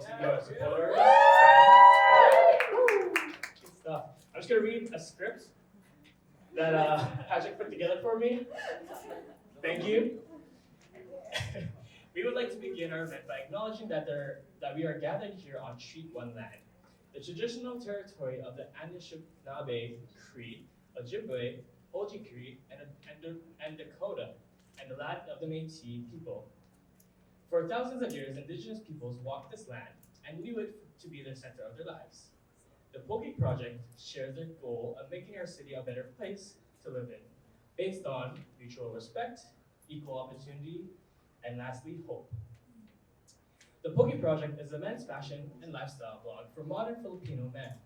to be a supporter. Good stuff. I'm just gonna read a script that Patrick put together for me. Thank you. We would like to begin our event by acknowledging that we are gathered here on Treaty 1 land, the traditional territory of the Anishinaabe Cree, Ojibwe, Oji Cree, and Dakota, and the land of the Métis people. For thousands of years, indigenous peoples walked this land and knew it to be the center of their lives. The Pogi project shares their goal of making our city a better place to live in, based on mutual respect, equal opportunity, and lastly, hope. The Pogi project is a men's fashion and lifestyle blog for modern Filipino men.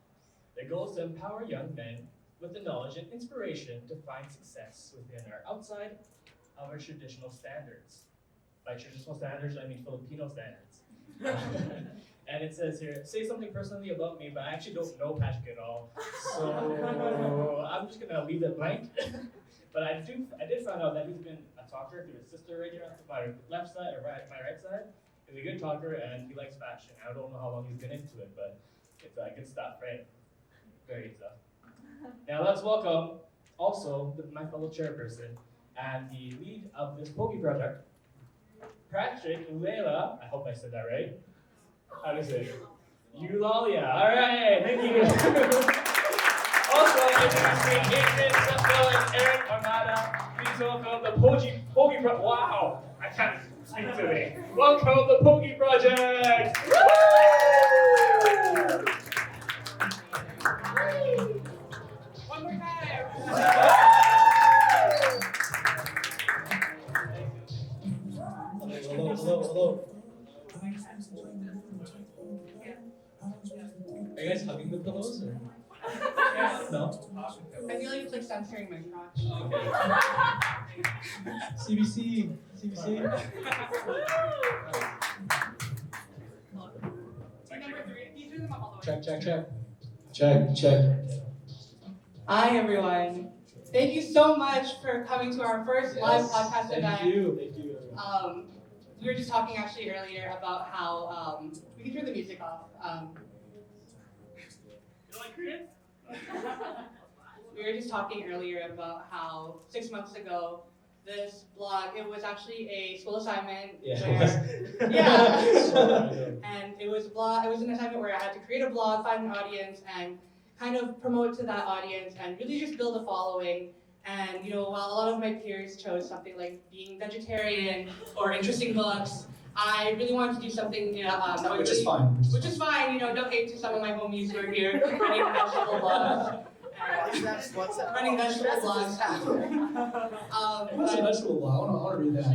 Their goal is to empower young men with the knowledge and inspiration to find success within or outside of our traditional standards. By traditional standards, I mean Filipino standards. And it says here, say something personally about me, but I actually don't know Patrick at all. So I'm just gonna leave it blank. But I did find out that he's been a talker through his sister right here on my left side or my right side. He's a good talker and he likes fashion. I don't know how long he's been into it, but it's good stuff, right? Very good stuff. Now let's welcome also my fellow chairperson and the lead of this Pogi project, Patrick Eulalia. I hope I said that right. How do you say it? Eulalia. All right, thank you. Also, introducing Adrian, Sethville, and Eric Armada. Please welcome the Pogi Project. Wow, I can't speak today. Welcome the Pogi Project. Woo! One more time. Hello. Are you guys hugging the pillows? Or? No? I feel like it's like censoring my crotch. Okay. CBC. Number 3, you threw them up all the way. Check. Hi everyone. Thank you so much for coming to our first live podcast event. Thank you. We were just talking actually earlier about how we can turn the music off. You like Korean? We were just talking earlier about how 6 months ago, this blog, it was actually a school assignment. And it was an assignment where I had to create a blog, find an audience, and kind of promote to that audience and really just build a following. And while a lot of my peers chose something like being vegetarian or interesting books, I really wanted to do something Which is fine. Which is fine, don't hate to some of my homies who are here running vegetable blogs. Running vegetable blogs. What's a vegetable blog? I want to read that.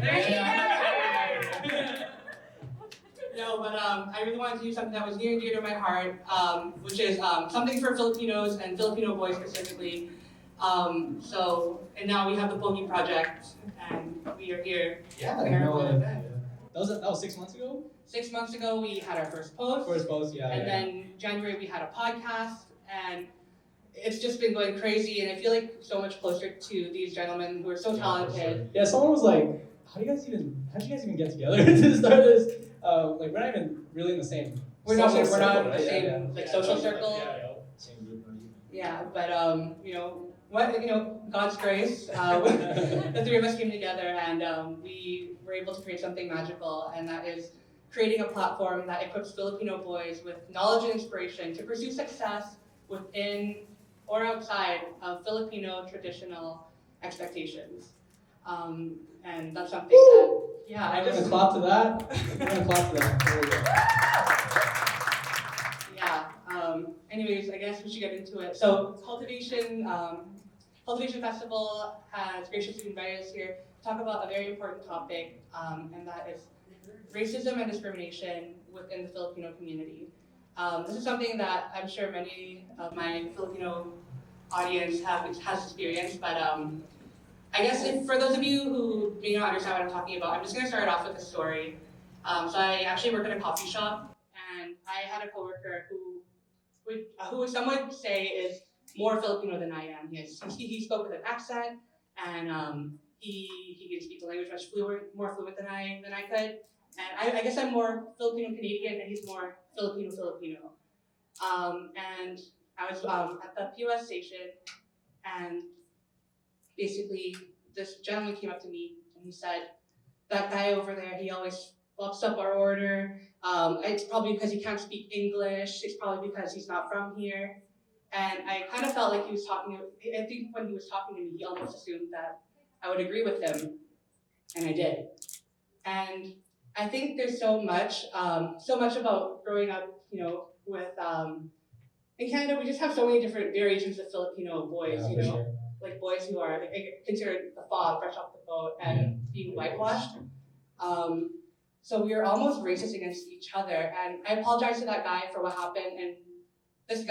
No, but I really wanted to do something that was near and dear to my heart, which is something for Filipinos and Filipino boys specifically. And now we have the Pogi project, and we are here. That was 6 months ago? 6 months ago, we had our first post. And then January, we had a podcast, and it's just been going crazy, and I feel like so much closer to these gentlemen who are so talented. Yeah, someone was like, how'd you guys even get together to start this? We're not even really in the same We're not in the right? same social circle. Same group. Yeah, but God's grace, the three of us came together and we were able to create something magical, and that is creating a platform that equips Filipino boys with knowledge and inspiration to pursue success within or outside of Filipino traditional expectations. And that's something that, I'm gonna clap to that. There we go. Anyways, I guess we should get into it. So Kultivation Festival has graciously invited us here to talk about a very important topic, and that is racism and discrimination within the Filipino community. This is something that I'm sure many of my Filipino audience has experienced, but I guess for those of you who may not understand what I'm talking about, I'm just going to start off with a story. So I actually work in a coffee shop, and I had a coworker who some would say is more Filipino than I am. He spoke with an accent, and he can speak the language much more fluent than I could. And I guess I'm more Filipino-Canadian and he's more Filipino-Filipino. And I was at the POS station, and basically this gentleman came up to me and he said, that guy over there, he always fucks up our order. It's probably because he can't speak English. It's probably because he's not from here. And I kind of felt like he was talking, I think when he was talking to me, he almost assumed that I would agree with him, and I did. And I think there's so much about growing up, with, in Canada, we just have so many different variations of Filipino boys, Sure. like boys who are considered the FOB, fresh off the boat, and being whitewashed. So we are almost racist against each other, and I apologize to that guy for what happened. And this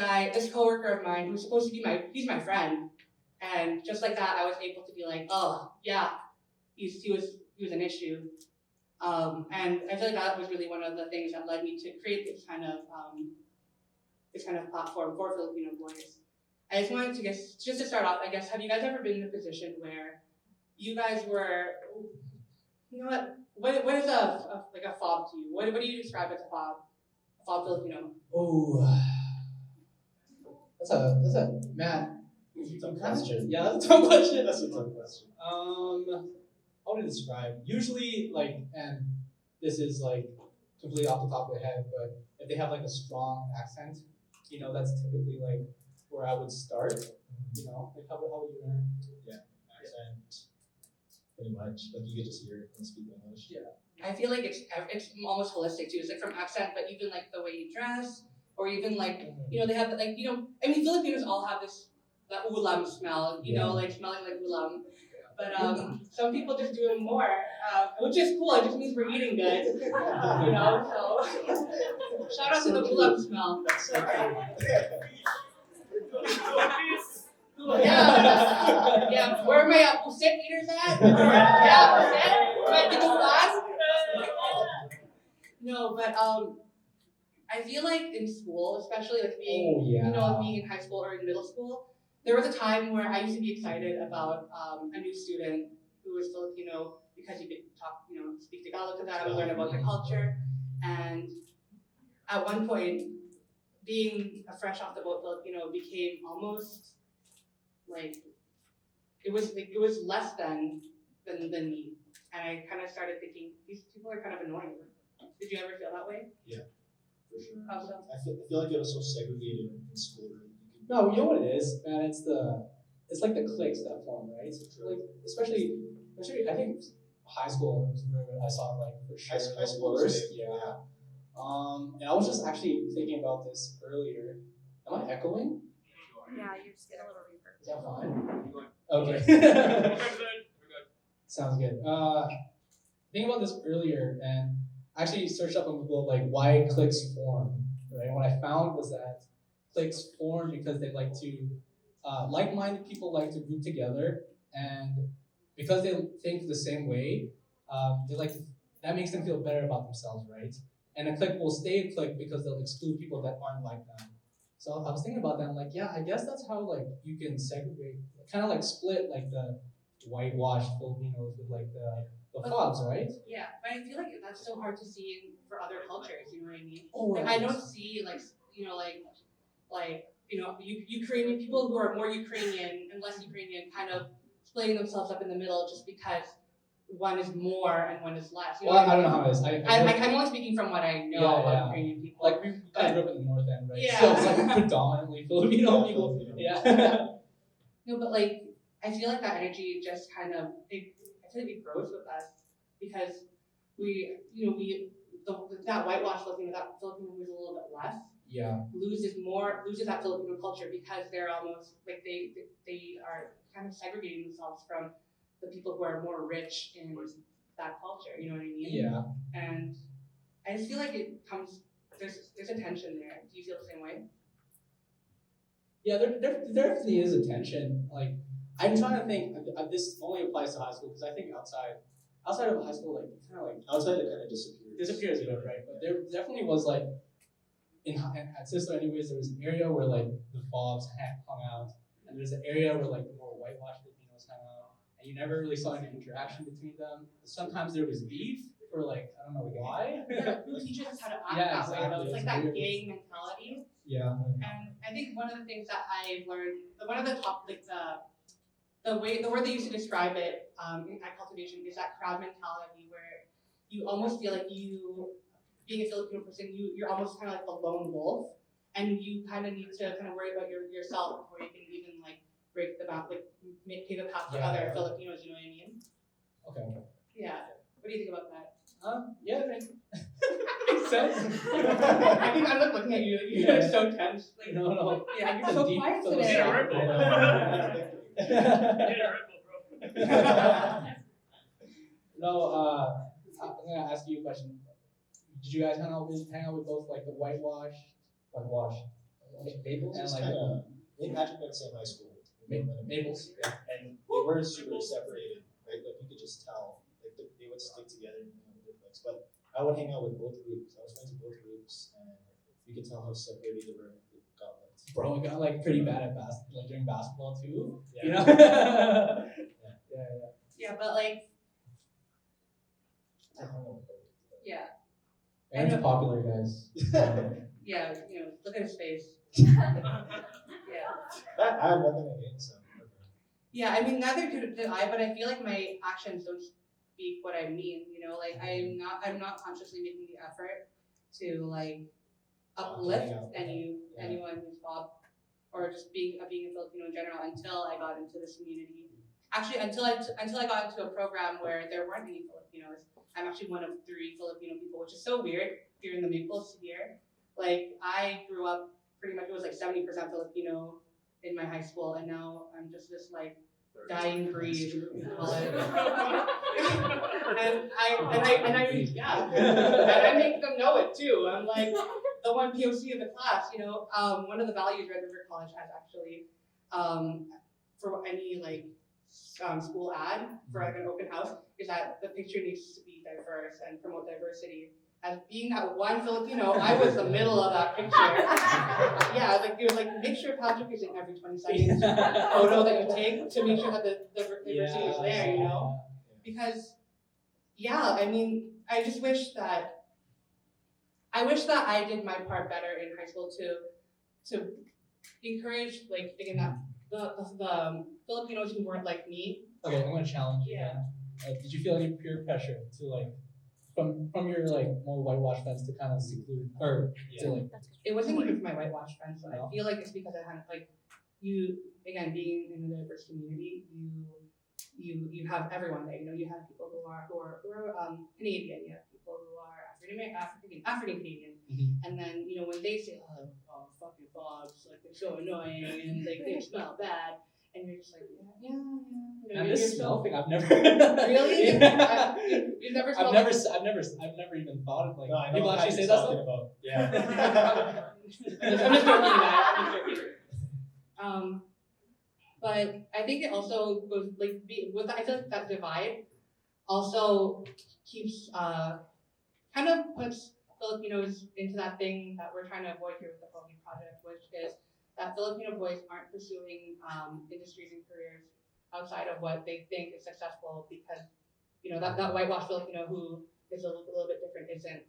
coworker of mine, who's supposed to be he's my friend, and just like that, I was able to be like, oh yeah, he was an issue. And I feel like that was really one of the things that led me to create this kind of platform for Filipino boys. I just wanted to just to start off, I guess, have you guys ever been in a position where you guys were, you know what is a FOB to you? What do you describe as a FOB? A FOB Filipino? Oh, that's a man. Tough question. Yeah, that's a tough question. That's a tough question. How to describe? Usually, and this is completely off the top of the head, but if they have a strong accent, that's typically where I would start. How would you learn? Yeah, accent. Pretty much. You get to just hear it and speak English. Yeah. I feel like it's almost holistic too. It's from accent, but even the way you dress, or even they have Filipinos all have that ulam smell, smelling like ulam. But some people just do it more, which is cool. It just means we're eating good, So shout out to the ulam smell. That's so Yeah. Where are my pusit eaters at? Yeah, pusit. Am I in the class? No, but I feel like in school, especially being being in high school or in middle school, there was a time where I used to be excited about a new student who was Filipino because you could talk, speak Tagalog to them, learn about the culture, and at one point, being a fresh off the boat Filipino became almost it was less than me, and I kind of started thinking these people are kind of annoying. Did you ever feel that way? Yeah, for sure. How so? I feel like it was so segregated in school. No, you know what it is, man. It's like the cliques that form, right? Especially I think high school was where I saw for sure High school the was worst. big, Yeah. And I was just actually thinking about this earlier. Am I echoing? Yeah, you're just getting a little reverb. Is that fine? Okay. Sounds good. Thinking about this earlier, and actually searched up on Google why cliques form. Right. And what I found was that cliques form because they like to like-minded people like to group together, and because they think the same way, that makes them feel better about themselves, right? And a clique will stay a clique because they'll exclude people that aren't like them. So I was thinking about that. I'm I guess that's how you can segregate, kind of split the whitewashed Filipinos with the FOBs, right? Yeah, but I feel like that's so hard to see for other cultures. You know what I mean? Oh, I don't see Ukrainian people who are more Ukrainian and less Ukrainian kind of splitting themselves up in the middle just because one is more and one is less. Well, I don't know how it is. I'm only speaking from what I know about Ukrainian people. We kind of grew up in the north end, right? Yeah. So it's predominantly Filipino people. Yeah. No, but I feel like that energy just kind of it grows with us because that whitewash Filipino, that Filipino who's a little bit less. Yeah. loses that Filipino culture because they're almost they are kind of segregating themselves from the people who are more rich in that culture. You know what I mean? Yeah. And I just feel like there's a tension there. Do you feel the same way? Yeah, there definitely is a tension. I'm trying to think. This only applies to high school because I think outside of high school, Outside it kind of disappears a bit, right? But there definitely was at Sister, anyways, there was an area where the FOBs hung out, and there's an area where the more whitewashed Filipinos hung out, and you never really saw any interaction between them. Sometimes there was beef, for like I don't know why. Who teaches us how to act Yeah, that way? exactly. It's like It's that weird. gang mentality. Yeah. And I think one of the things that I've learned, one of the top, like the word they used to describe it at Kultivation is that crowd mentality, where you almost feel like being a Filipino person, you're almost kind of like the lone wolf, and you kind of need to kind of worry about yourself before you can even like break the back, like pave a path for Yeah. other Filipinos. You know what I mean? Okay. Yeah. What do you think about that? Yeah, makes sense. I think I'm like looking at you. You're so tense. Like, No. yeah, you're It's so a deep quiet philosophy. today. Yeah, Red Bull. Yeah, Red Bull, bro. No, I'm gonna ask you a question. Did you guys hang out with both like the whitewashed, Maples and is like kind of. Me and Patrick went to the same high school. Maples? Yeah. And they weren't super separated, right? Like you could just tell, like they would stick together in their place. But I would hang out with both groups. I was friends with both groups, and you could tell how separated they were. Bro, I got like pretty bad at like during basketball too. Yeah. You know? yeah. Yeah, but like, I hung out with both. yeah, Aaron's popular, guys. yeah, look at his face. Yeah. I have nothing against them. Yeah, I mean, neither did I, but I feel like my actions don't speak what I mean, like I'm not consciously making the effort to like uplift anyone who's FOB or just being a Filipino in general until I got into this community. Actually, until I got into a program where there weren't any Filipinos. I'm actually one of 3 Filipino people, which is so weird here in the Maples here. Like I grew up pretty much, it was like 70% Filipino in my high school, and now I'm just this like dying breed in college. and I make them know it too. I'm like the one POC of the class, one of the values Red River College has actually, for any like school ad for like an open house, is that the picture needs to be diverse and promote diversity. As being that one Filipino, I was the middle of that picture. Yeah, like it was like make sure Patrick is in every 20 seconds photo that you take to make sure that the diversity is there, Because I mean, I wish that I did my part better in high school to encourage like again that the Filipinos who weren't like me. Okay, I'm gonna challenge you. Yeah. Did you feel any peer pressure to like from your like more whitewashed friends to kind of seclude or to like? It wasn't even for my whitewashed friends. So No. I feel like it's because I had like you again being in a diverse community, you have everyone there. You have people who are Canadian, you have people who are African Canadian, and then when they say oh fucking FOBs, like they're so annoying and like they smell bad, and you're just like And this smell thing, I've never really Yeah. you've never I've smelled never even thought of like No, I know people what actually you're say that talking stuff. about. Yeah. I'm just joking, guys. I'm just joking. But I think it also goes like I feel like that divide also keeps kind of puts Filipinos into that thing that we're trying to avoid here with the Pogi project, which is that Filipino boys aren't pursuing industries and careers outside of what they think is successful because that whitewashed Filipino who is a little bit different isn't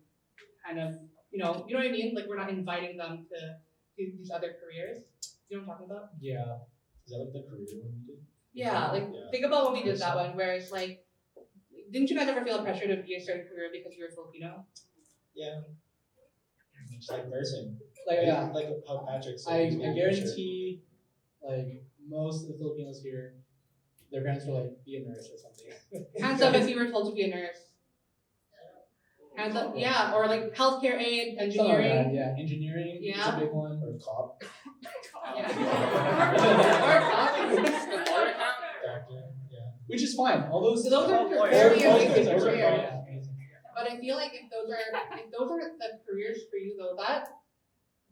kind of you know what I mean? Like we're not inviting them to these other careers. You know what I'm talking about? Yeah. Is that like the career one you did? Yeah, like think about when we did that one where it's like, didn't you guys ever feel pressure to be a certain career because you were Filipino? Yeah. It's like nursing. Like yeah. Like how Patrick said. I he's being guarantee like most of the Filipinos here, their parents were like, be a nurse or something. Hands up if you were told to be a nurse. Hands up, yeah, or like healthcare aid, engineering. Yeah, engineering is Yeah. a big one. Or cop. Yeah. Or cop. Doctor. Yeah. Which is fine. All those So those are all very those amazing things are careers. yeah. But I feel like if those are the careers for you though,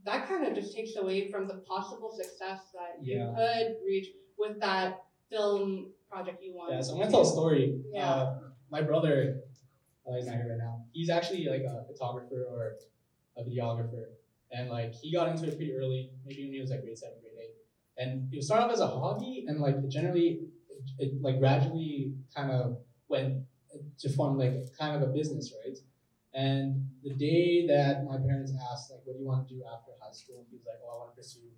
that kind of just takes away from the possible success that you Yeah. could reach with that film project you want. Yeah, so I'm gonna tell a story. Yeah. My brother, he's not here right now. He's actually like a photographer or a videographer, and like he got into it pretty early, maybe when he was like grade 7, grade 8, and it started off as a hobby, and like generally, it like gradually kind of went to form like kind of a business, right? And the day that my parents asked, like, what do you want to do after high school? He was like, oh, I want to pursue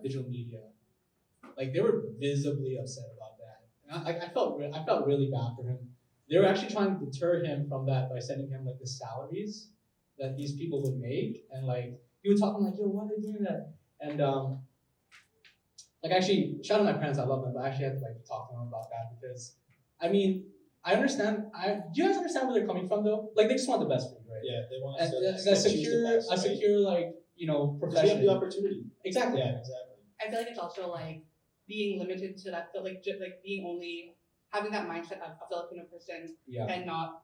digital media. Like, they were visibly upset about that. And I felt really bad for him. They were actually trying to deter him from that by sending him like the salaries that these people would make, and like he would talk to him like, yo, why are they doing that? And like actually, shout out my parents, I love them, but I actually had to like talk to them about that because I mean, I understand. Do you guys understand where they're coming from though? Like they just want the best for you, right? Yeah, they want And to a secure like profession. Because you have the opportunity. Exactly. Yeah, exactly. I feel like it's also like being limited to that, like just like being only having that mindset of a Filipino person and not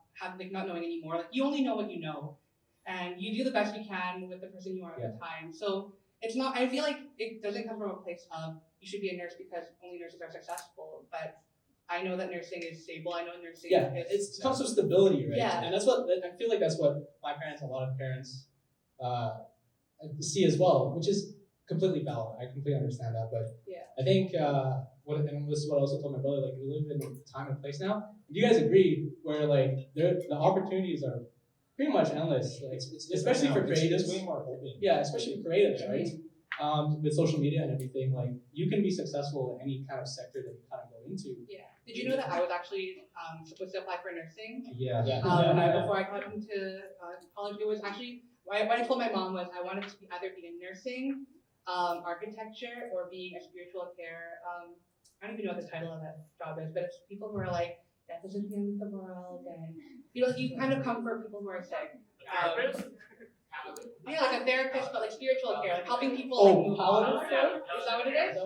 knowing anymore. Like you only know what you know, and you do the best you can with the person you are at the time. So it's not. I feel like it doesn't come from a place of you should be a nurse because only nurses are successful, but I know that nursing is stable. I know nursing is... it comes with stability, right? Yeah. And that's what, I feel like that's what my parents, a lot of parents see as well, which is completely valid. I completely understand that, but I think, and this is what I also told my brother, like we live in a time and place now. Do you guys agree where like the opportunities are pretty much endless, like, especially for creatives? It's way more open. Yeah, especially for creatives, right? With social media and everything, like you can be successful in any kind of sector that you kind of go into. Yeah. Did you know that I was actually supposed to apply for nursing? Yeah. Before I got into college, it was actually what I told my mom was I wanted to either be in nursing, architecture, or being a spiritual care. I don't even know what the title of that job is, but it's people who are like death isn't the end of the world, and you kind of come for people who are sick. Yeah, like a therapist, but like spiritual care, like helping people like move on. Is that what it is?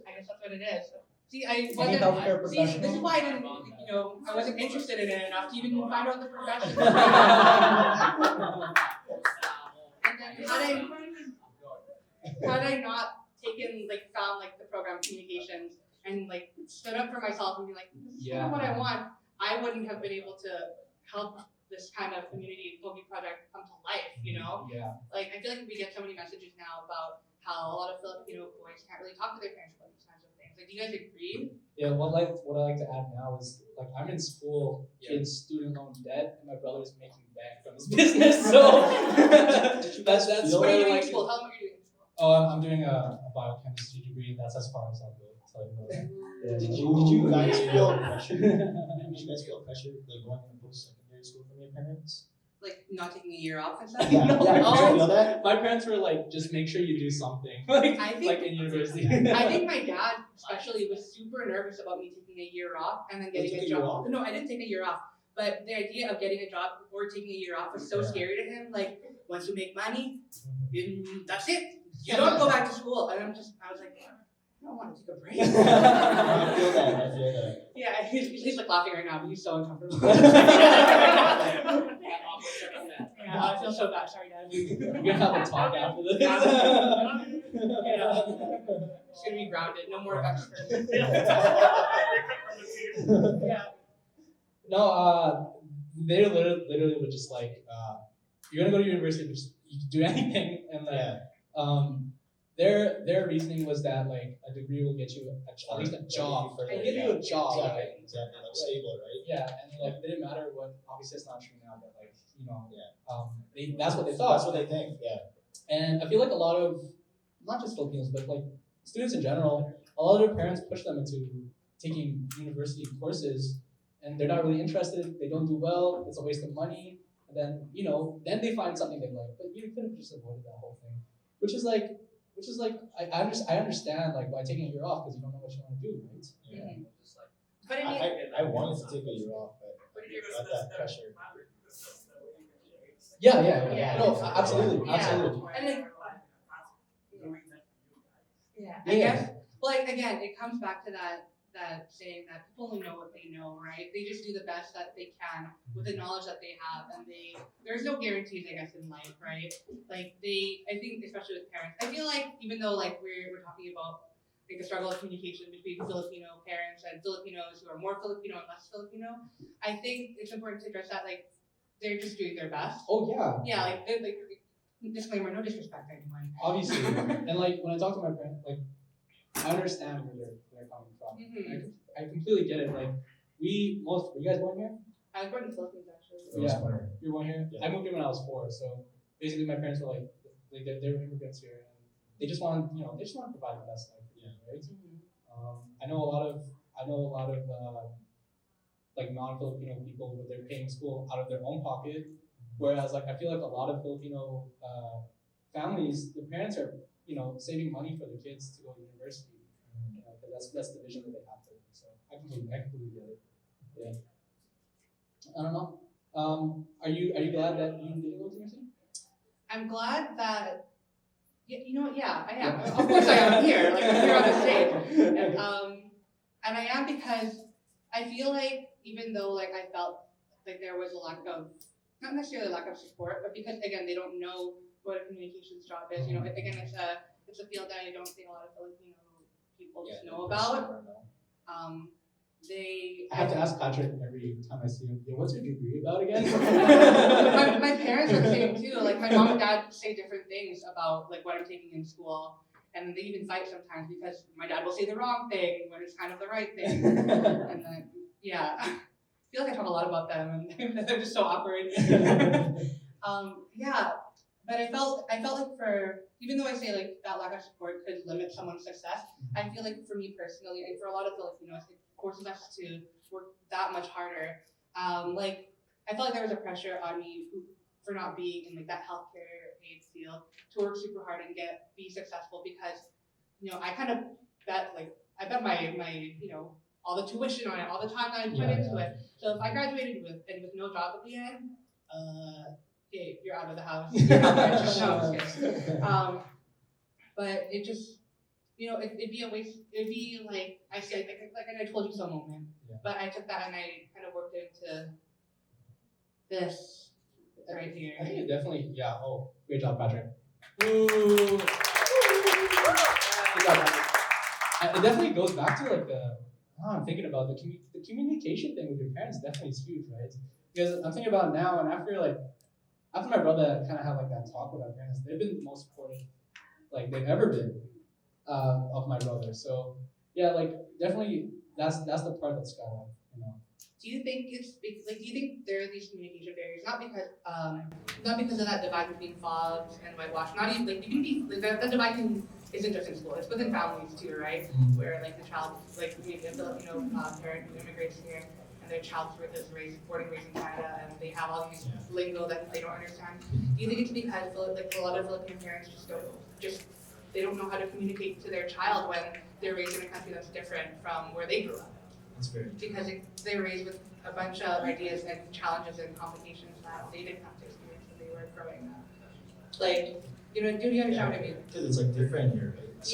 I guess that's what it is. See, I wasn't. See, this is why I didn't. I wasn't interested in it enough to even find out the profession. And then had I not found the program communications and stood up for myself and be like, this is kind of what I want, I wouldn't have been able to help this kind of community Pogi project come to life, Yeah. Like, I feel like we get so many messages now about how a lot of Filipino boys can't really talk to their parents about these kinds of things. Like, do you guys agree? Yeah, what I like to add now is, I'm in school in student loan debt, and my brother's making bank from his business, so that's What are you doing like, in school? Tell them what you're doing in school. Oh, I'm doing a biochemistry degree, and that's as far as I'll go. Tell you about that. Yeah. Did you guys feel pressure? Did you guys feel pressure going into post-secondary school from your parents? Like, not taking a year off and stuff? Yeah. No, Did you feel that? my parents were like, just make sure you do something, I think, like in university. I think my dad especially was super nervous about me taking a year off and then getting a job. No, I didn't take a year off. But the idea of getting a job or taking a year off was so scary to him. Like, once you make money, that's it. You don't go back to school. And I was like, I don't want to take a break. I feel that. Yeah, he's like laughing right now, but he's so uncomfortable. Yeah, I feel so bad. Sorry, Dad. We're gonna have a talk after this. It's gonna be grounded. No more extras. Yeah. No, they literally were just like, you're gonna go to university, but you can do anything, and their reasoning was that a degree will get you at least a job, and give you a job, exactly, like stable, right? Yeah, and it didn't matter what. Obviously, it's not true now, but that's what they thought. That's what they think. Yeah. And I feel like a lot of, not just Filipinos, but students in general, a lot of their parents push them into taking university courses, and they're not really interested. They don't do well. It's a waste of money. And then then they find something they like. But you could have just avoided that whole thing, which is I understand by taking a year off because you don't know what you want to do, right? Yeah. Mm-hmm. But I I wanted to take a year off, but got that pressure. Yeah. No, absolutely. And I guess, again, it comes back to that saying that people only know what they know, right? They just do the best that they can with the knowledge that they have, and there's no guarantees, I guess, in life, right? I think, especially with parents, I feel like even though we're talking about the struggle of communication between Filipino parents and Filipinos who are more Filipino and less Filipino, I think it's important to address that they're just doing their best. Oh yeah. Yeah, disclaimer, no disrespect to anyone. Obviously, and when I talk to my parents, I understand where they're coming from. Mm-hmm. I completely get it. Were you guys born here? I was born in the Philippines actually. Yeah. You're born here? Yeah. I moved here when I was 4, so basically my parents were like they were immigrants here, and they just want to provide the best life for you, right? I know a lot of like non-Filipino people where they're paying school out of their own pocket, whereas like I feel like a lot of Filipino families, the parents are saving money for the kids to go to university, because that's the vision that they have for them. So I completely get it. Yeah. I don't know. Are you glad that you didn't go to university? I'm glad that, you know what, yeah, I am. Of course I am here, like I'm here on the stage. And I am because I feel like even though like I felt like there was a lack of, not necessarily lack of support, but because again, they don't know what a communications job is. Again, it's a field that I don't think a lot of Filipino people just know about. I have to ask Patrick every time I see him, "Yo, what's your degree about again?" my parents are the same too. Like my mom and dad say different things about like what I'm taking in school, and they even fight sometimes because my dad will say the wrong thing when it's kind of the right thing. And then I feel like I talk a lot about them, and they're just so awkward. But I felt like for, even though I say like that lack of support could limit someone's success, I feel like for me personally, and for a lot of Filipinos, it forces us to work that much harder. Like I felt like there was a pressure on me for not being in like that healthcare aid field to work super hard and be successful, because I kind of bet my all the tuition on it, all the time that I put into it. So if I graduated with no job at the end, okay, you're out of the house. You're not rich. No, I'm just kidding. But it just, it'd be a waste. It'd be like I said, like I told you so moment. Yeah. But I took that and I kind of worked it into this right here. I think it definitely, Oh, great job, Patrick. Woo! Good job, Patrick. It definitely goes back to like I'm thinking about the communication thing with your parents. Definitely is huge, right? Because I'm thinking about it now, and after my brother kind of had like that talk with our parents, they've been the most supportive like they've ever been of my brother. So yeah, like definitely that's the part that's gotta, Do you think do you think there are these communication barriers? Not because of that divide between FOBS and whitewashed. Not even like you can be like that divide isn't just in school. It's within families too, right? Where like the child, like maybe a Filipino parent who immigrates here, and their child is born and raised in Canada, and they have all these lingo that they don't understand. Do you think it's because like a lot of Filipino parents they don't know how to communicate to their child when they're raised in a country that's different from where they grew up? That's very Because they're raised with a bunch of ideas and challenges and complications that they didn't have to experience when they were growing up. Like, do you understand what I mean? Because it's like different here, right? It's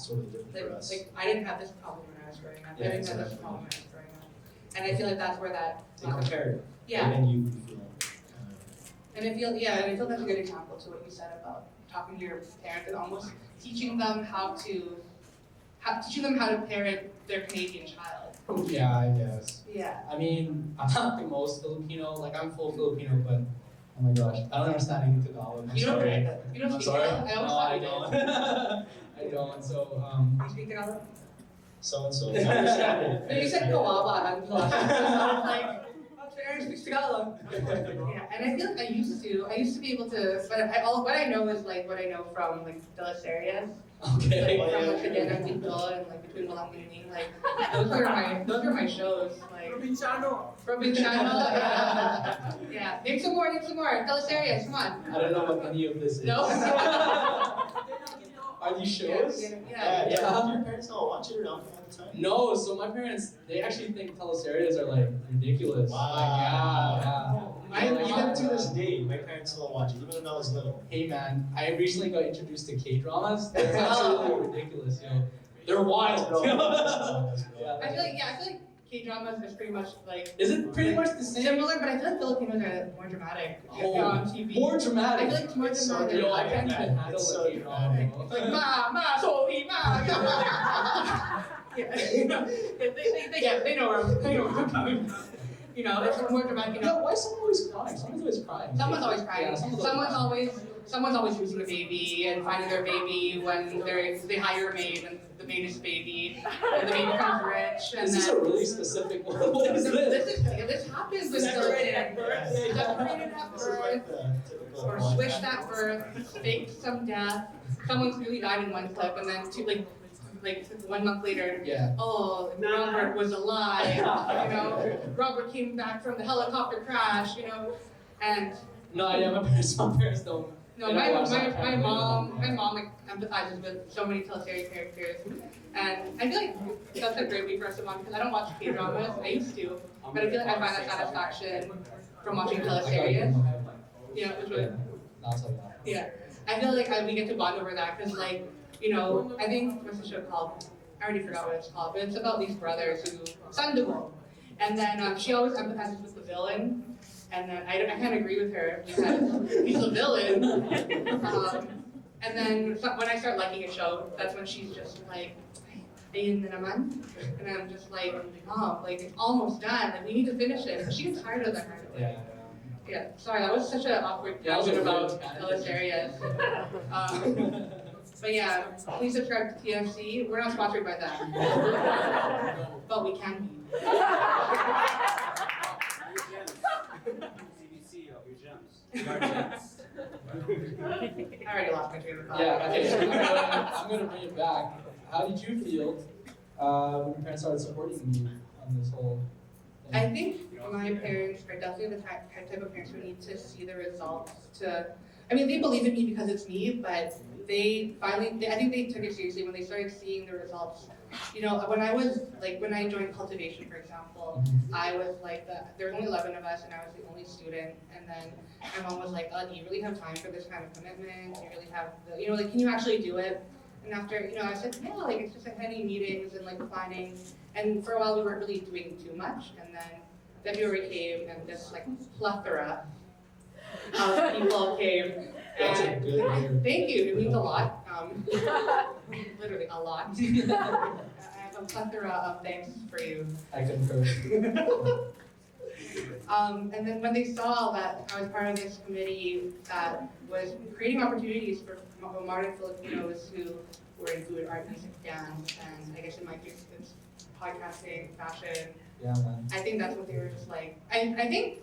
totally different for us. Like I didn't have this problem when I was growing up. Yeah, I didn't have this problem when I was growing up. And I feel like that's where that They compare. Yeah. And then you feel And I feel that's a good example to what you said about talking to your parents and almost teaching them how to parent their Canadian child. Yeah, I guess. Yeah. I mean, I'm not the most Filipino. Like I'm full Filipino, but oh my gosh, I don't understand any Tagalog. You don't I'm speak sorry. Tagalog? I always No, thought I you did. don't. I don't. So You speak Tagalog? so and so. I understand it. No, you said kawawa until I was like, Aaron speaks Tagalog. Yeah, and I feel like I used to be able to, but what I know is like what I know from like De Las Arias. okay. Like from like the Dead and Pinto and like between Walang Meaning, like those are my shows. Like From Bichano, yeah. Name some more. De Las Arias, come on. I don't know what any of this is. No? Are these shows? Yeah. Your parents don't watch it around all the time? No, so my parents, they actually think teleserias are like ridiculous. Wow. Like, yeah. Even to this day, my parents still watch it, even when I was little. Hey man, I recently got introduced to K-dramas. They're absolutely ridiculous, yo. They're wild. Yeah. I feel like K-dramas is pretty much like. Is it pretty much the same? Similar, but I feel like Filipinos are more dramatic on TV. More dramatic. I feel like it's more dramatic. Yo, I can't even handle It's so a K-drama. bro. Like ma, sorry, ma. Yeah, they know where I'm coming. It's more dramatic. Yo, why is someone always crying? Someone's always crying. Someone's always crying. Yeah, Someone's always someone's always losing a baby and finding their baby when they hire a maid and the maid is a baby and the baby becomes rich and This is a really specific one. What is this? This happens in Separated at birth. Separated at This is like birth. the typical Or one. switched at birth, faked some death. Someone's really died in one clip, and then like 1 month later, Yeah. oh, Robert was alive. You know, Robert came back from the helicopter crash. You know, and No idea. My parents don't. no, They my don't watch that kind of mom like empathizes with so many utilitarian characters, and I feel like that's a great way for us to watch because I don't watch K-dramas. I used to, but I feel like I find that satisfaction from watching utilitarian. You know, it's really. I'll tell you that. Yeah, I feel like we get to bond over that because, like, you know, I think what's the show called? I already forgot what it's called, but it's about these brothers who Sandoval, and then she always empathizes with the villain, and then I can't agree with her because he's a villain. And then when I start liking a show, that's when she's just like, ayun na naman, and I'm just like, oh, like it's almost done, like we need to finish it. She gets tired of that kind of thing. Yeah. Yeah, sorry, that was such an awkward That was a tangent weird about tangent. those areas. But yeah, please subscribe to TFC. We're not sponsored by that, but we can be. CBC of your gems. I already lost my train of thought. Yeah. Okay. I'm gonna bring it back. How did you feel when your parents started supporting you on this whole thing? I think my parents are definitely the type of parents who need to see the results I mean, they believe in me because it's me, but I think they took it seriously when they started seeing the results. You know, when I joined Kultivation, for example, I was like, there were only 11 of us and I was the only student, and then my mom was like, oh, do you really have time for this kind of commitment? Do you really have like, can you actually do it? And after, I said, yeah, like, it's just attending meetings and like planning. And for a while we weren't really doing too much, and then February came and this like plethora of people came. That's a And good word. thank you, it means a lot. Literally a lot. I have a plethora of thanks for you. I concur. And then when they saw that I was part of this committee that was creating opportunities for modern Filipinos who were in food, art, music, dance, and I guess in my case it's podcasting, fashion. Yeah, man. I think that's what they were just like. I think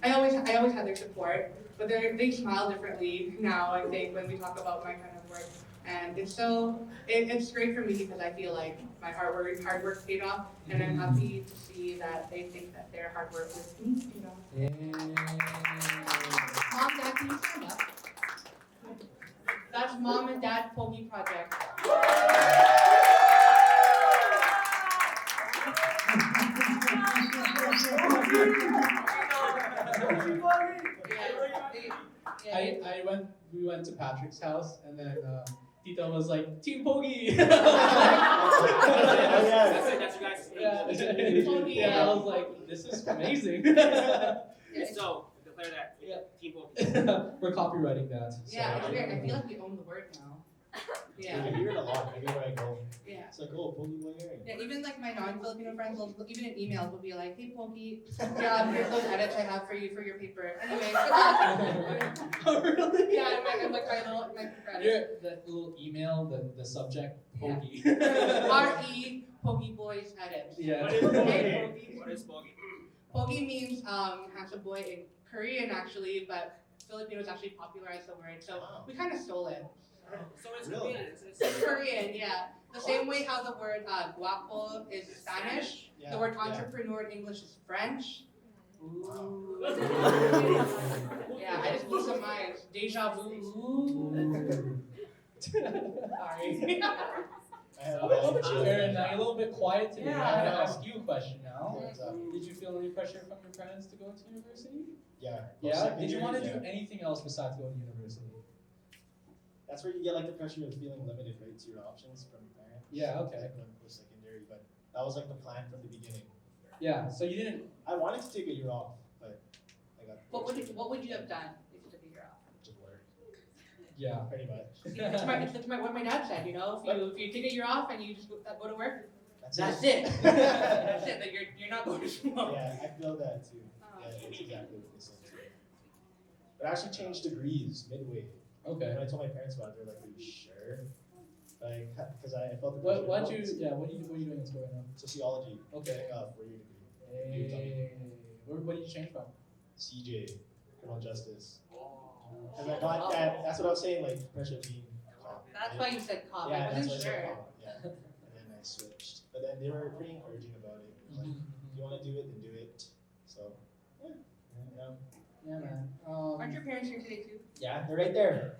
I always had their support, but they smile differently now. I think when we talk about my kind of work, and it's great for me because I feel like my hard work paid off, and I'm happy to see that they think that their hard work with me paid off. Yeah. Mom, Dad, can you stand up? That's Mom and Dad Pogi Project. We went to Patrick's house, and then Tito was like, Team Pogi! That's it, that's you guys' Yeah. name. Yeah, I was like, this is amazing. So, declare that. Yeah. Team Pogi. We're copywriting that. So. Yeah, it's weird. I feel like we own the word now. Yeah. I hear it a lot everywhere I go. Yeah. It's like, oh, Pogi boy here. Yeah, even like my non-Filipino friends will, even in emails, will be like, hey Pogi, yeah, here's those edits I have for you for your paper. Anyway, Oh, really? yeah, I'm like, I know my credit. Here, that little email, the subject, Pogi. R.E. Pogi Boys edits. Yeah. What is Pogi? What is Pogi? Pogi means handsome boy in Korean actually, but Filipinos actually popularized the word, so we kind of stole it. So it's Really? Korean. It's Korean, yeah. The same way how the word guapo is Spanish, Yeah, the word yeah. entrepreneur in English is French. Ooh. Yeah, I just blew some minds. Deja vu. Sorry. I have Aaron, now you're a little bit quiet today. Yeah. I'm gonna ask you a question now. What's up? Did you feel any pressure from your parents to go to university? Yeah. Yeah. Did you Post-secondary, want to yeah. do anything else besides go to university? That's where you get like the pressure of feeling limited, right, to your options from your parents. Yeah, okay. Like going post-secondary, but that was like the plan from the beginning. Yeah. So you didn't. I wanted to take a year off, but I got What would you have done if you took a year off? just work, Yeah. pretty much. It's what my dad said, you know, if you take a year off and you just go to work, That's it. That's it. Like you're not going to school. Yeah, I feel that too. Oh. Yeah, that's exactly what they said too. But I actually changed degrees midway. Okay. When I told my parents about it, they're like, "Are you sure?" Like, because I felt the What pressure. what are you doing in school right now? Sociology. Okay. Getting a 4-year degree. Hey, what did you change from? CJ, criminal justice. Because I got that. That's what I was saying. Like pressure of being. Cop, That's right? why you said cop. Yeah, I that's wasn't why I said sure. cop. Yeah. And then I switched. But then they were pretty encouraging about it. Like, if you want to do it, then do it. So, yeah. Yeah, man. Aren't your parents here today too? Yeah, they're right there.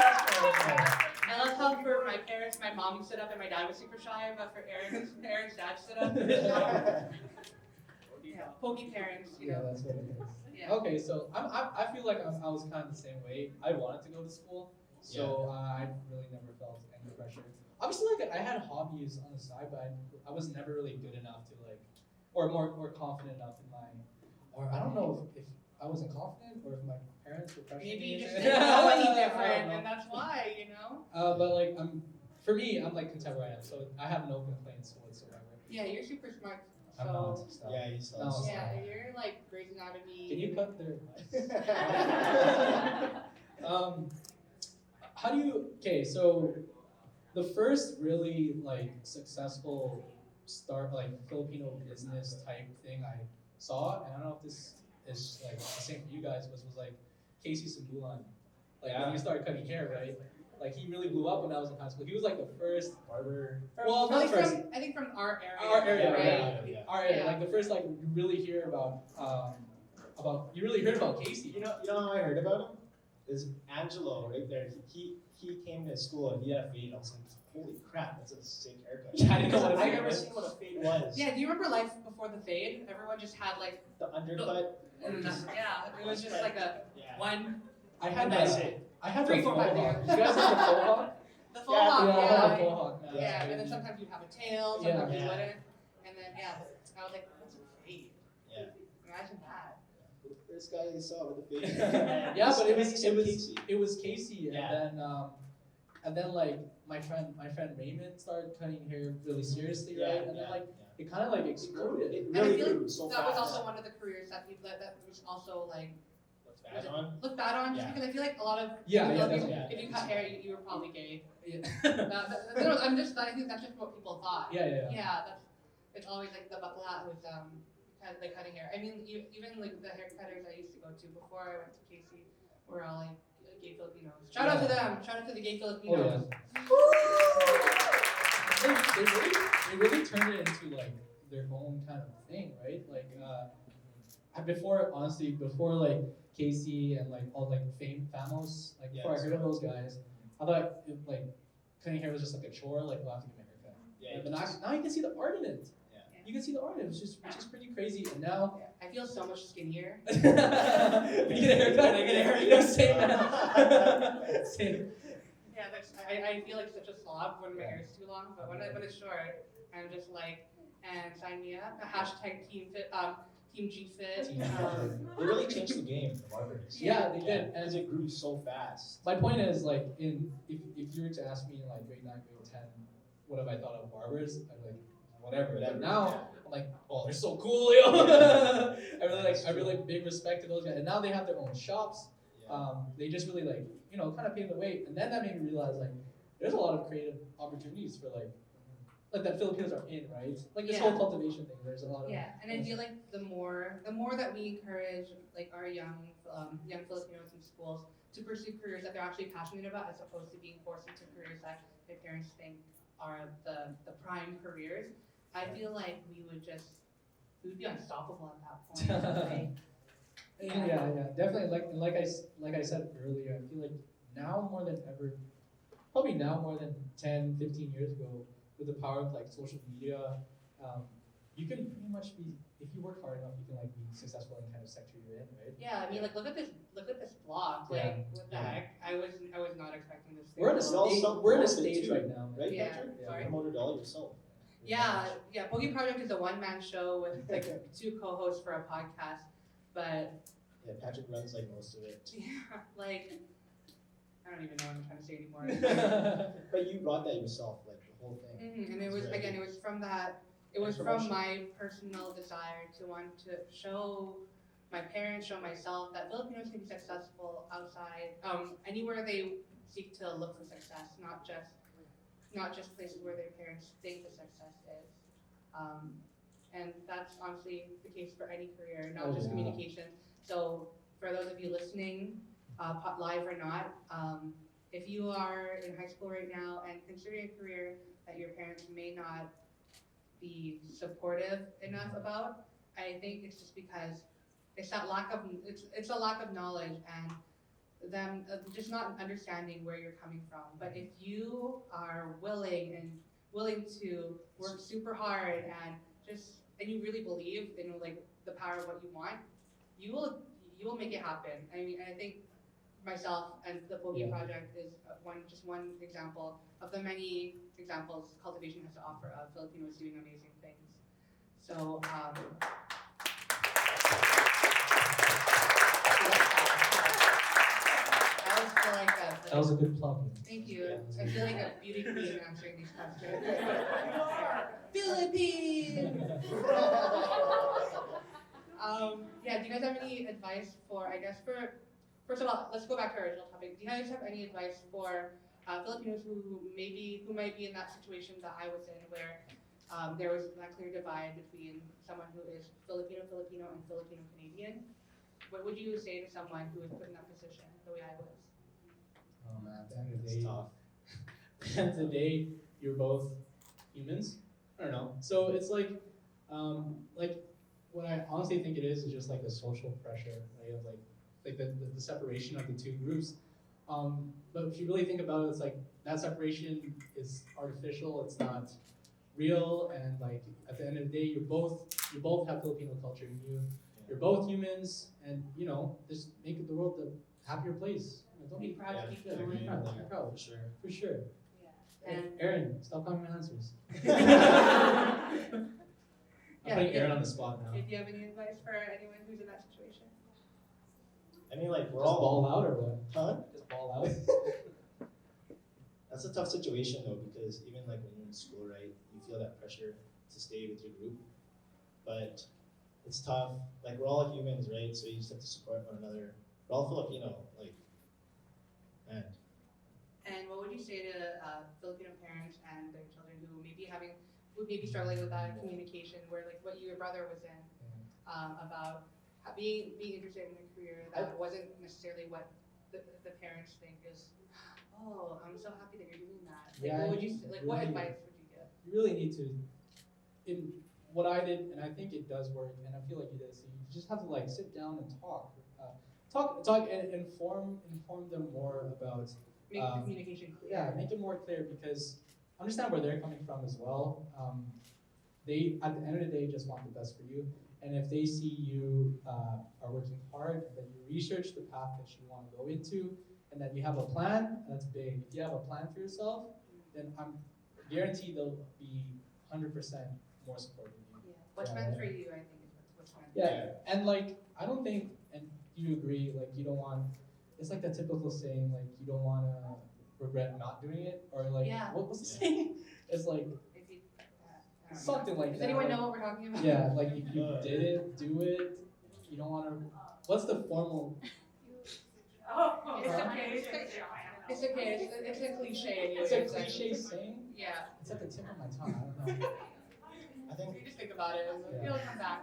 I love how for my parents, my mom would sit up and my dad was super shy, but for Aaron's dad stood up. Yeah, Pogi parents, you Yeah, know. that's what it is. Yeah. Okay, so I feel like I was kind of the same way. I wanted to go to school, so I really never felt any pressure. Obviously, like I had hobbies on the side, but I was never really good enough to like, or more confident enough in my, or I don't know if I wasn't confident or if my parents were pressuring Maybe me. you just into it. didn't know any I don't different, know. and that's why, you know. But like for me, I'm like content where I am, so I have no complaints whatsoever. Yeah, you're super smart. I'm not. So Stop. Yeah, he's No. yeah, you're like Grey's Anatomy. Can you cut their? How do you? Okay, so the first really like successful start like Filipino business type thing I saw, and I don't know if this is like the same for you guys, was like Casey Sambulan. Like when you started cutting hair, right? Like he really blew up when I was in high school. He was like the first barber. Well, not Probably first. I think from our area. Our area, right? Yeah. All right, Yeah. like the first like you really hear about you really heard about Casey. You know how I heard about him? Is Angelo right there. He came to school and he had a fade. I was like, holy crap, that's a sick haircut. Yeah, I didn't know what a I've fade never was. seen what a fade was. Yeah, do you remember life before the fade? Everyone just had like, The undercut. yeah, it was just like a Yeah. one, I had And That's that. it. I had 3, the 4, 5 faux hawk. years. You guys have the faux hawk? the full Yeah, hawk, I had yeah. the faux hawk. Man. Yeah, and then sometimes you'd have a tail, Yeah. sometimes you Yeah. wouldn't. And then, yeah, I was like, what's a fade? Yeah. Imagine that. The first guy you saw with the fade. Yeah, but it Casey. was Casey, Yeah. and then like my friend Raymond started cutting hair really seriously, right? And then like it kind of like exploded. It And I really feel like grew so that fast. was also one of the careers that people that was also like Looked bad on. looked bad on, just Yeah. because I feel like a lot of Yeah, people, yeah, if, definitely. if you cut hair, you were probably gay. Yeah. No, I think that's just what people thought. Yeah. Yeah, it's always like the bakla was like cutting hair. I mean, even like the haircutters I used to go to before I went to Casey were all like gay Filipinos. Shout out to them. Shout out to the gay Filipinos. They really turned it into like their own kind of thing, right? Like before like Casey and like all like Famos, like before I heard of those guys, I thought like cutting hair was just like a chore, like I'll have to get my hair cut. Yeah, But now you can see the art in it. Yeah. You can see the art in it, which is pretty crazy. And now I feel so much skinnier. you get a haircut, I get a haircut. Same man. Same. Yeah, I feel like such a slob when my hair is too long, but when it's short, I'm just like, and sign me up. Hashtag Team G Fit. Team They really changed the game for barbers. Yeah, they did. As it grew so fast. My point is like if you were to ask me in like grade 9, grade 10, what have I thought of barbers? I'm like whatever. But now I'm like, oh, they're so cool, yo. I really like big respect to those guys. And now they have their own shops. They just really like kind of paved the way. And then that made me realize like there's a lot of creative opportunities for like that Filipinos are in, right? Like this whole cultivation thing. There's a lot of And I feel like the more that we encourage like our young Filipinos in schools to pursue careers that they're actually passionate about, as opposed to being forced into careers that their parents think are the prime careers, I feel like we would be unstoppable at that point. Like, Yeah, definitely. Like I said earlier, I feel like now more than ever, probably now more than 10, 15 years ago, with the power of like social media, you can pretty much be, if you work hard enough, you can like be successful in kind of sector you're in, right? yeah, I mean, like look at this blog. Like, what the heck? I was not expecting this. We're in a Sell stage. some We're in a content stage too, right now, Right, Yeah. Patrick? Sorry? Promoted all yourself. Yeah. Pogi Project is a one-man show with like 2 co-hosts for a podcast, but Yeah, Patrick runs like most of it. yeah, like I don't even know what I'm trying to say anymore. But you brought that yourself, like the whole thing. And it was Right. again, it was from that it was And from promotion. my personal desire to want to show my parents, show myself that Filipinos can be successful outside, anywhere they seek to look for success, not just places where their parents think the success is. And that's honestly the case for any career, not Oh, just yeah. communication. So for those of you listening, live or not, if you are in high school right now and considering a career that your parents may not be supportive enough about, I think it's just because it's that lack of it's a lack of knowledge and them just not understanding where you're coming from. But if you are willing to work super hard and you really believe in like the power of what you want, you will make it happen. I mean, and I think myself and the Pogi Yeah. project is one example of the many examples Kultivation has to offer of Filipinos doing amazing things. So I always feel like That was a good plug. thank you. I feel like a beauty queen answering these questions. Philippines. Yeah. Do you guys have any advice for? I guess first of all, let's go back to our original topic. Do you guys have any advice for Filipinos who might be in that situation that I was in, where there was that clear divide between someone who is Filipino, and Filipino Canadian? What would you say to someone who was put in that position the way I was? Oh man, at the end of the It's day, tough. at the end of the day, you're both humans. I don't know. So it's like what I honestly think it is just like the social pressure, right? Of like the separation of the two groups. But if you really think about it, it's like that separation is artificial. It's not real. And like at the end of the day, you both have Filipino culture in you. You're both humans, and just make the world a happier place. Don't Be proud of Yeah, people. I agree Be proud. with Be that, proud. for sure. For sure. Yeah. And Aaron, stop calling me answers. Yeah, I'm putting yeah. Aaron on the spot now. do you have any advice for anyone who's in that situation? I mean, like, we're Just all. ball out or what? Huh? Just ball out. That's a tough situation though, because even like when you're in school, right, you feel that pressure to stay with your group. But it's tough. Like, we're all humans, right? So you just have to support one another. We're all Filipino, like, man. And what would you say to Filipino parents and their children who may be struggling with that communication, where like what your brother was in, about being interested in a career that wasn't necessarily what the parents think is. Oh, I'm so happy that you're doing that. Like, Yeah, what would you say? Like, what really- advice would you give? You really need to, in what I did, and I think it does work, and I feel like you did, so you just have to like sit down and talk and inform them more about, Make the communication clear. yeah, make it more clear, because understand where they're coming from as well. They, at the end of the day, just want the best for you. And if they see you are working hard, that you research the path that you want to go into, and that you have a plan, that's big. If you have a plan for yourself, then I'm guaranteed they'll be 100% more supportive of you. Yeah. What's Yeah, meant yeah. for you, I think, is what's meant. Yeah, and like, I don't think, and you agree, like you don't want, it's like the typical saying, like you don't want to regret not doing it, or like, Yeah. what was the saying? It's like, If you, I don't know. something like Does that. anyone like- know what we're talking about? Yeah, like if you did it, do it. You don't want to. What's the formal? Oh, It's okay. It's okay. It's a cliche. It's a anyways. cliche saying. Yeah. It's at the tip of my tongue. I don't know. I think You just think about it, and Yeah. it'll come back.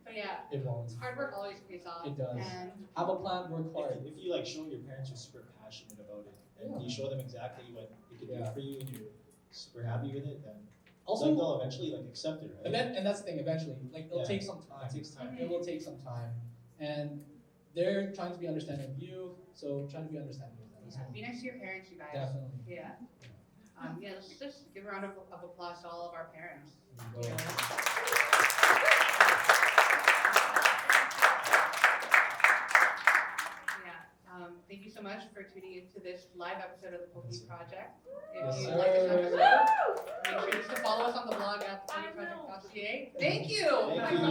But yeah, It won't. hard work always pays off. It does. And Have a plan. Work hard. if you like show your parents you're super passionate about it, and Yeah. you show them exactly what it could Yeah. do for you, and you're super happy with it, then Also, like they'll eventually like accept it, right? and that's the thing. Eventually, like it'll Yeah. take some time. It takes time. It will take some time, and they're trying to be understanding of you. So try to be understanding of them. as yeah, well. be nice to your parents, you guys. Definitely. Yeah. Yeah, let's just give a round of applause to all of our parents. There you go. Yeah. Thank you so much for tuning into this live episode of the Pogi Yes, sir. project. Yes, If you sir. like this episode, make sure just to follow us on the blog at pogiproject.ca. Thank you. Thank you.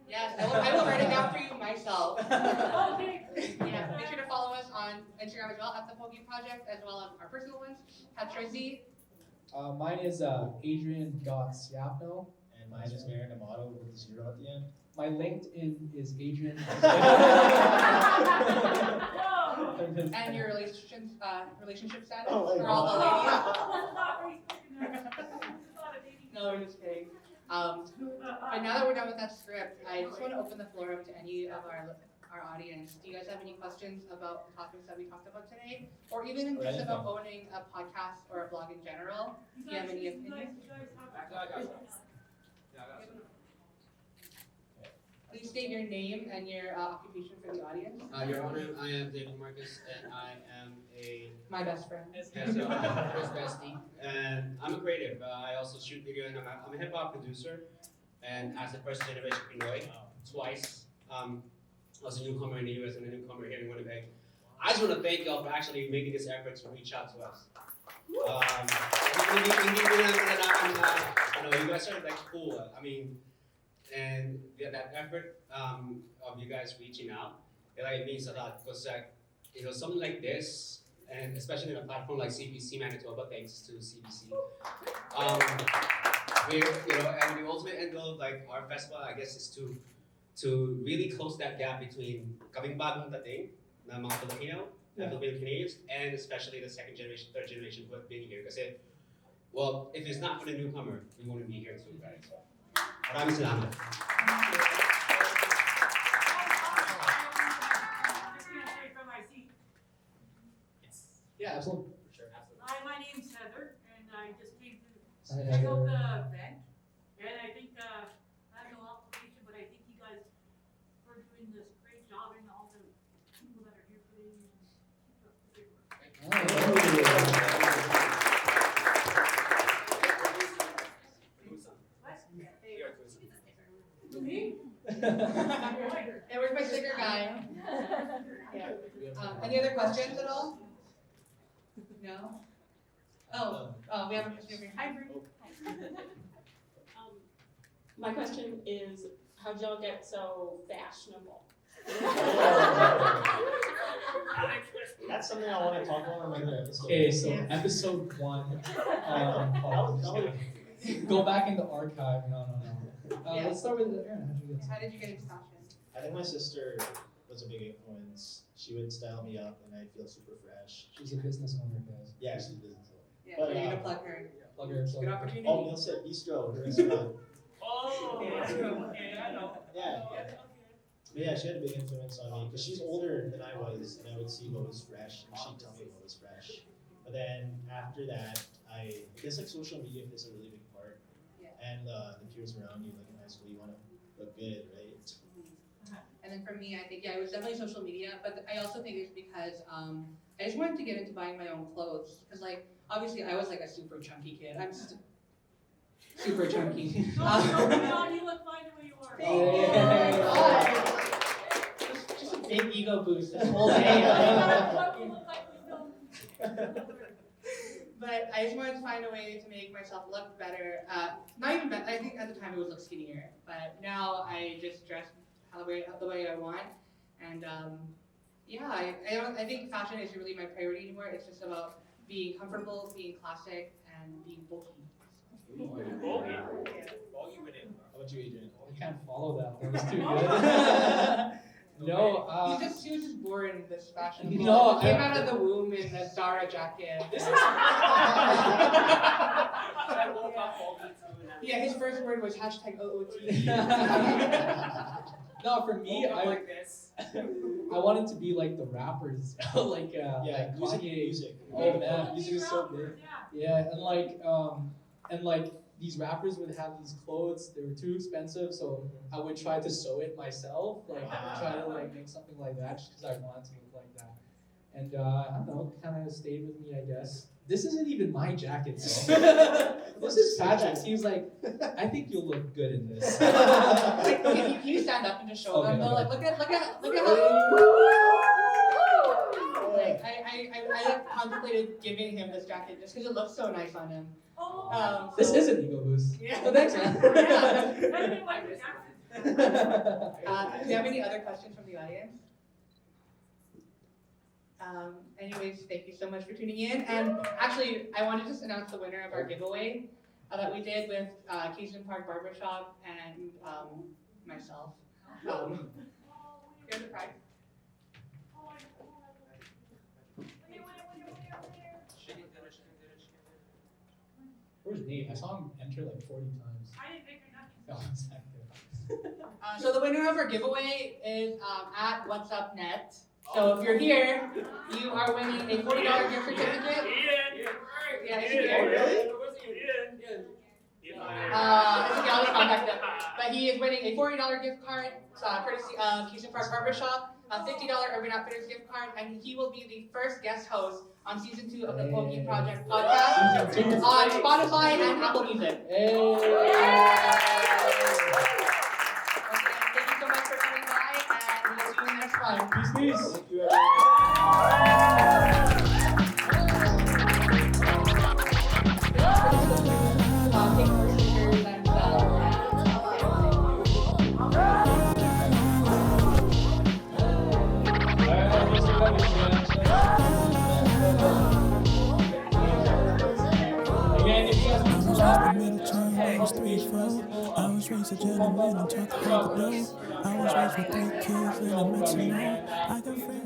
Yes, I will write it down for you myself. Okay. Yeah, make sure to follow us on Instagram as well at the Pogi Project, as well as our personal ones, Patrizi, Mine is Adrian.Siapno. And mine is Marian Amato with a 0 at the end. My LinkedIn is Adrian. And your relationship status Oh my for all the God. ladies? No, we're just kidding. But now that we're done with that script, I just want to open the floor up to any of our audience. Do you guys have any questions about the topics that we talked about today? Or even Or just about anything. owning a podcast or a blog in general? Do you have any opinions? Please state your name and your occupation for the audience. Your Honor, I am David Marcus, and I am a My best friend. first bestie, and I'm a creative. I also shoot video, and I'm a hip hop producer, and as a first generation Pinoy, twice. I was a newcomer in the U.S. and a newcomer here in Winnipeg. I just want to thank y'all for actually making this effort to reach out to us. You guys are like cool. I mean. And that effort of you guys reaching out, it means a lot because something like this, and especially in a platform like CBC Manitoba, thanks to CBC, and the ultimate end goal of like our festival, I guess, is to really close that gap between kaming bagong dating na mga Filipino, Filipino Canadians, and especially the second generation, third generation who have been here. Because if it's not for the newcomer, we wouldn't be here too, right? Maraming salamat. Yeah, absolutely. For sure, absolutely. Hi, my name's Heather, and I just came to Hi, check out Heather. the event. And I think, I have no obligation, but I think you guys are doing this great job, and all the people that are here today, keep up the good work. Me? Hey, where's my sticker guy? Yeah. Any other questions at all? No? Oh, we have a question over here. Hi, Brianne. My question is, how'd y'all get so fashionable? That's something I want to talk about on another episode. Okay, so episode 1. Go back in the archive. No. Yeah. Let's start with Aaron. How'd you get How did you get into fashion? I think my sister was a big influence. She would style me up and I'd feel super fresh. She's a business owner, guys. Yeah, she's a business owner. Yeah, But, we're gonna uh, plug her. Plug her. Good opportunity. Oh, Meal Set Bistro, her restaurant. Oh, okay, I know. Yeah. But yeah, she had a big influence on me because she's older than I was, and I would see what was fresh, and she'd tell me what was fresh. But then after that, I guess like social media plays a really big part, Yeah. and the peers around you, like in high school, you want to look good, right? And then for me, I think, yeah, it was definitely social media, but I also think it's because I just wanted to get into buying my own clothes. Because, like, obviously, I was like a super chunky kid. I'm super chunky. No, you look fine the way you are. Thank you. Yeah. Oh my God. Just a big ego boost this whole day. What we look like we don't. But I just wanted to find a way to make myself look better. Not even better. I think at the time it was look skinnier, but now I just dress the way I want. And yeah, I think fashion is really my priority anymore. It's just about being comfortable, being classic, and being bulky. Pogi. Pogi with it. How about you, Adrian? I can't follow that. That was too good. No, She was just born in this fashion. No, Came I- out of the womb in a Zara jacket. This is I woke up Pogi too. Yeah, his first word was #OOT. No, for me, Woke up like this. I wanted to be like the rappers, like Yeah, like music, Kanye. music. Oh man, music is so good. Yeah. Yeah, and like these rappers would have these clothes. They were too expensive, so I would try to sew it myself. Like try to like make something like that, just because I wanted to look like that. And I don't know, kind of stayed with me, I guess. This isn't even my jacket, though. This is Patrick's. He was like, I think you'll look good in this. Like, okay, can you stand up and just show Okay, them? They're okay. like, look at how. Like, I like contemplated giving him this jacket just because it looks so nice on him. Oh. This is an ego boost. Yeah. But thanks, man. I didn't like the jacket. Do you have any other questions from the audience? Anyways, thank you so much for tuning in. And actually, I want to just announce the winner of our giveaway that we did with Cajun Park Barbershop and myself. Here's the prize. Where's Nate? I saw him enter like 40 times. I didn't make your napkins. Oh, exactly. So the winner of our giveaway is at What's Up Net. So if you're here, you are winning a $40 gift certificate. Yeah, it's here. Really? It's okay, I'll just contact him. But he is winning a $40 gift card, courtesy of Cajun Park Barbershop, a $50 Urban Outfitters gift card, and he will be the first guest host on season 2 of the Pogi Project podcast on Spotify and Apple Music. Hey. Okay, thank you so much for coming by, and we'll see you in the next one. Peace, peace. Thank you, everyone. I was raised a gentleman and taught to hold the door. I was raised with 3 kids and I met some more. I got friends.